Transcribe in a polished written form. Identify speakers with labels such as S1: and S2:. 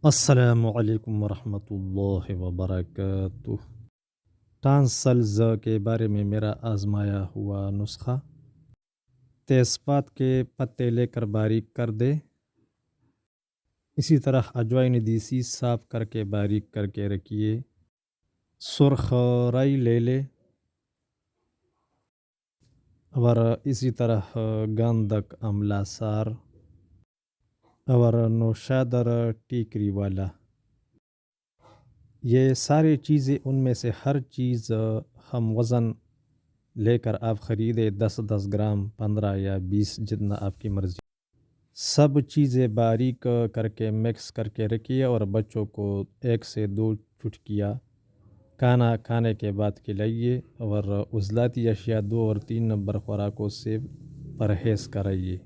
S1: السلام علیکم ورحمۃ اللہ وبرکاتہ۔ ٹانسلز کے بارے میں میرا آزمایا ہوا نسخہ: تیزپات کے پتے لے کر باریک کر دے، اسی طرح اجوائن دیسی صاف کر کے باریک کر کے رکھیے، سرخ رائی لے لے اور اسی طرح گاندک املا سار اور نوشادر ٹیکری والا، یہ ساری چیزیں ان میں سے ہر چیز ہم وزن لے کر آپ خریدے، 10 گرام، 15 یا 20 جتنا آپ کی مرضی، سب چیزیں باریک کر کے مکس کر کے رکھیے اور بچوں کو 1 سے 2 چٹکیاں کھانا کھانے کے بعد کھلائیے اور عضلاتی اشیاء 2 اور 3 نمبر خوراکوں سے پرہیز کرائیے۔